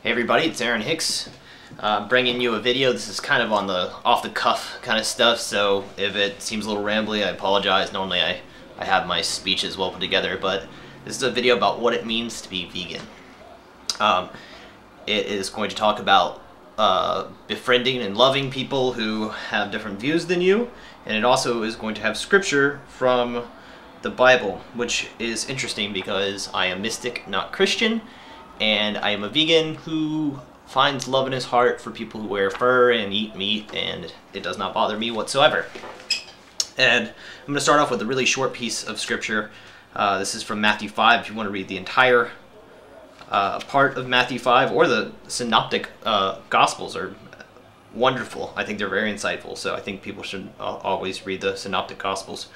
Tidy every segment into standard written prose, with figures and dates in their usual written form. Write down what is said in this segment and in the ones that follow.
Hey everybody, it's Hicks, bringing you a video. This is kind of on the off-the-cuff kind of stuff, so if it seems a little rambly, I apologize. Normally I have my speeches well put together, but this is a video about what it means to be vegan. It is going to talk about befriending and loving people who have different views than you, and it also is going to have scripture from the Bible, which is interesting because I am mystic, not Christian, and I am a vegan who finds love in his heart for people who wear fur and eat meat, and it does not bother me whatsoever. And I'm going to start off with a really short piece of scripture. This is from Matthew 5, if you want to read the entire part of Matthew 5, or the synoptic Gospels are wonderful. I think they're very insightful, so I think people should always read the synoptic Gospels.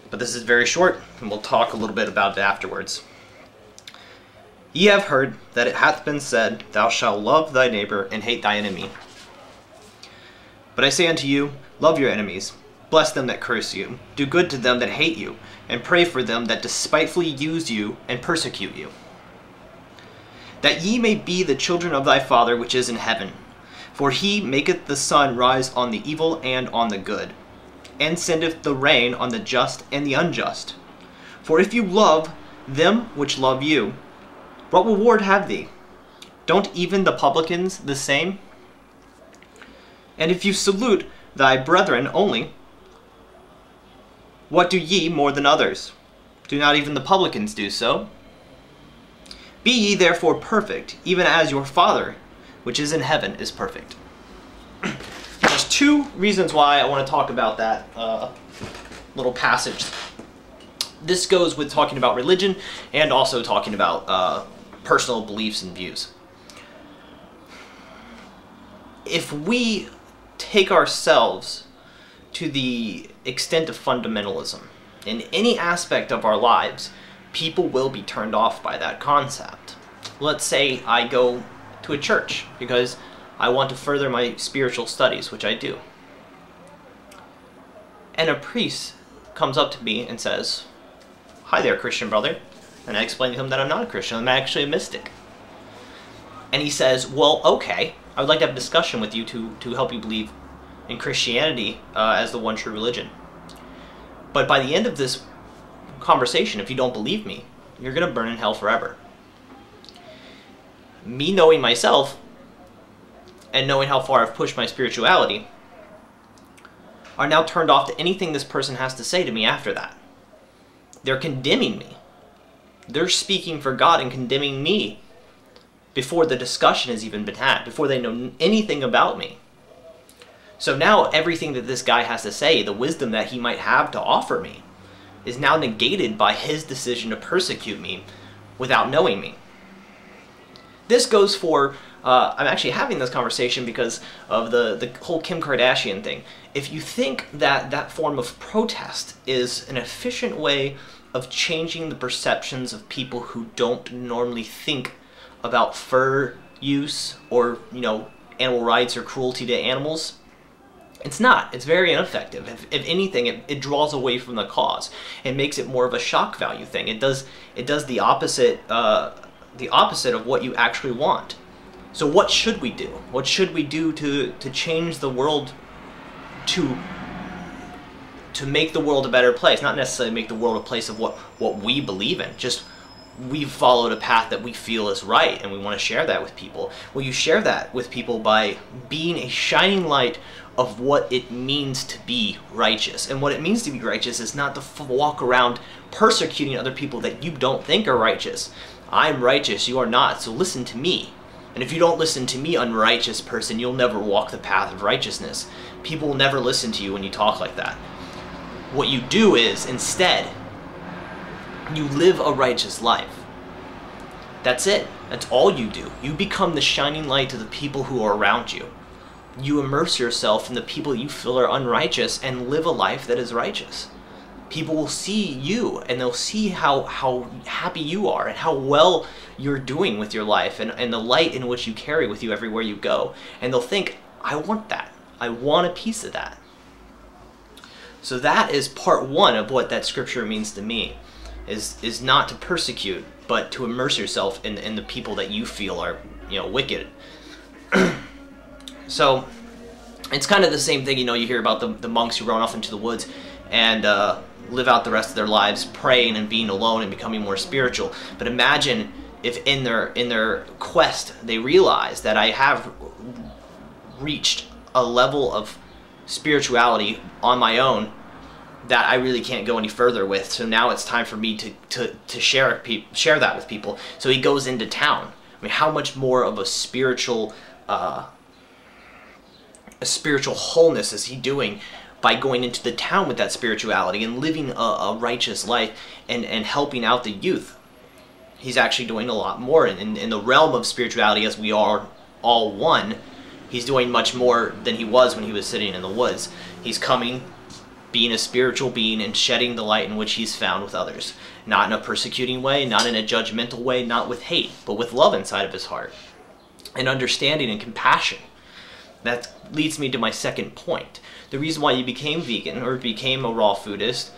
But this is very short, and we'll talk a little bit about it afterwards. Ye have heard that it hath been said, Thou shalt love thy neighbor and hate thy enemy. But I say unto you, love your enemies, bless them that curse you, do good to them that hate you, and pray for them that despitefully use you and persecute you, that ye may be the children of thy Father which is in heaven. For he maketh the sun rise on the evil and on the good, and sendeth the rain on the just and the unjust. For if you love them which love you, what reward have ye? Don't even the publicans the same? And if you salute thy brethren only, what do ye more than others? Do not even the publicans do so? Be ye therefore perfect, even as your Father which is in heaven is perfect. There's two reasons why I want to talk about that little passage. This goes with talking about religion and also talking about personal beliefs and views. If we take ourselves to the extent of fundamentalism in any aspect of our lives, people will be turned off by that concept. Let's say I go to a church because I want to further my spiritual studies, which I do. And a priest comes up to me and says, "Hi there, Christian brother." And I explain to him that I'm not a Christian, I'm actually a mystic. And he says, well, okay, I would like to have a discussion with you to help you believe in Christianity as the one true religion. But by the end of this conversation, if you don't believe me, you're going to burn in hell forever. Me knowing myself, and knowing how far I've pushed my spirituality, are now turned off to anything this person has to say to me after that. They're condemning me. They're speaking for God and condemning me before the discussion has even been had, before they know anything about me. So now everything that this guy has to say, the wisdom that he might have to offer me, is now negated by his decision to persecute me without knowing me. This goes for, I'm actually having this conversation because of the whole Kim Kardashian thing. If you think that that form of protest is an efficient way of changing the perceptions of people who don't normally think about fur use or, animal rights or cruelty to animals, it's not. It's very ineffective. If anything, it draws away from the cause. It makes it more of a shock value thing. It does the opposite of what you actually want. So what should we do? What should we do to change the world, to make the world a better place? Not necessarily make the world a place of what we believe in. Just we've followed a path that we feel is right, and we want to share that with people. Well, you share that with people by being a shining light of what it means to be righteous. And what it means to be righteous is not to walk around persecuting other people that you don't think are righteous. I'm righteous, you are not, so listen to me. And if you don't listen to me, unrighteous person, you'll never walk the path of righteousness. People will never listen to you when you talk like that. What you do is, instead, you live a righteous life. That's it. That's all you do. You become the shining light to the people who are around you. You immerse yourself in the people you feel are unrighteous and live a life that is righteous. People will see you, and they'll see how happy you are and how well you're doing with your life and the light in which you carry with you everywhere you go. And they'll think, I want that. I want a piece of that. So that is part one of what that scripture means to me. is not to persecute, but to immerse yourself in the people that you feel are, you know, wicked. So it's kind of the same thing, you know, you hear about the monks who run off into the woods and live out the rest of their lives praying and being alone and becoming more spiritual. But imagine if in their quest they realize that I have reached a level of spirituality on my own that I really can't go any further with. So now it's time for me to share that with people. So he goes into town. I mean, how much more of a spiritual wholeness is he doing by going into the town with that spirituality and living a righteous life and helping out the youth? He's actually doing a lot more in the realm of spirituality, as we are all one. He's doing much more than he was when he was sitting in the woods. He's coming, being a spiritual being, and shedding the light in which he's found with others. Not in a persecuting way, not in a judgmental way, not with hate, but with love inside of his heart, and understanding and compassion. That leads me to my second point. The reason why you became vegan or became a raw foodist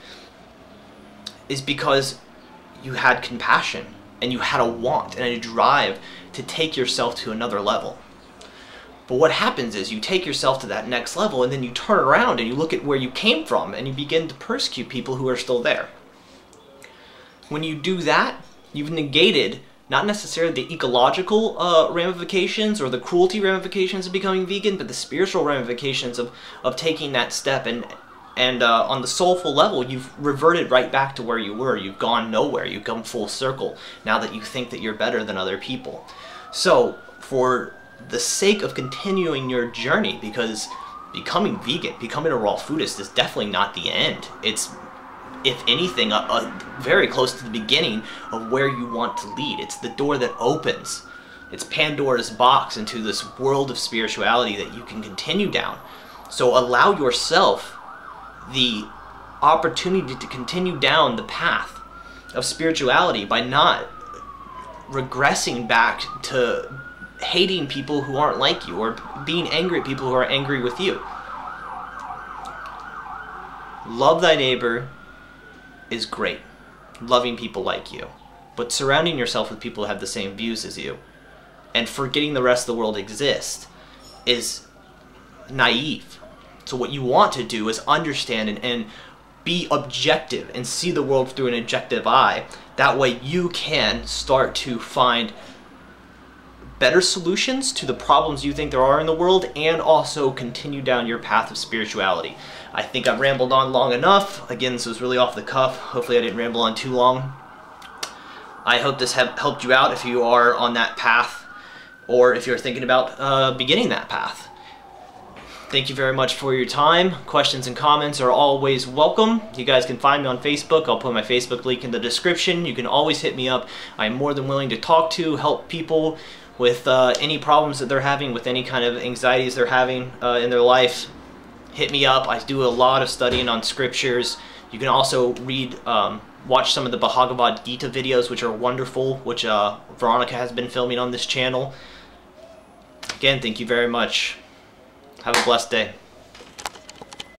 is because you had compassion and you had a want and a drive to take yourself to another level. But what happens is you take yourself to that next level and then you turn around and you look at where you came from and you begin to persecute people who are still there. When you do that, you've negated not necessarily the ecological ramifications or the cruelty ramifications of becoming vegan, but the spiritual ramifications of taking that step. And on the soulful level, you've reverted right back to where you were. You've gone nowhere. You've come full circle now that you think that you're better than other people. So for the sake of continuing your journey, because becoming vegan, becoming a raw foodist is definitely not the end. It's, if anything, very close to the beginning of where you want to lead. It's the door that opens. It's Pandora's box into this world of spirituality that you can continue down. So allow yourself the opportunity to continue down the path of spirituality by not regressing back to hating people who aren't like you or being angry at people who are angry with you. Love thy neighbor is great, loving people like you, but surrounding yourself with people who have the same views as you and forgetting the rest of the world exists is naive. So what you want to do is understand and be objective and see the world through an objective eye. That way you can start to find better solutions to the problems you think there are in the world, and also continue down your path of spirituality. I think I've rambled on long enough. Again, this was really off the cuff. Hopefully I didn't ramble on too long. I hope this helped you out if you are on that path, or if you're thinking about beginning that path. Thank you very much for your time. Questions and comments are always welcome. You guys can find me on Facebook. I'll put my Facebook link in the description. You can always hit me up. I'm more than willing to talk to, help people with any problems that they're having, with any kind of anxieties they're having in their life. Hit me up. I do a lot of studying on scriptures. You can also read, watch some of the Bhagavad Gita videos, which are wonderful, which Veronica has been filming on this channel. Again, thank you very much. Have a blessed day.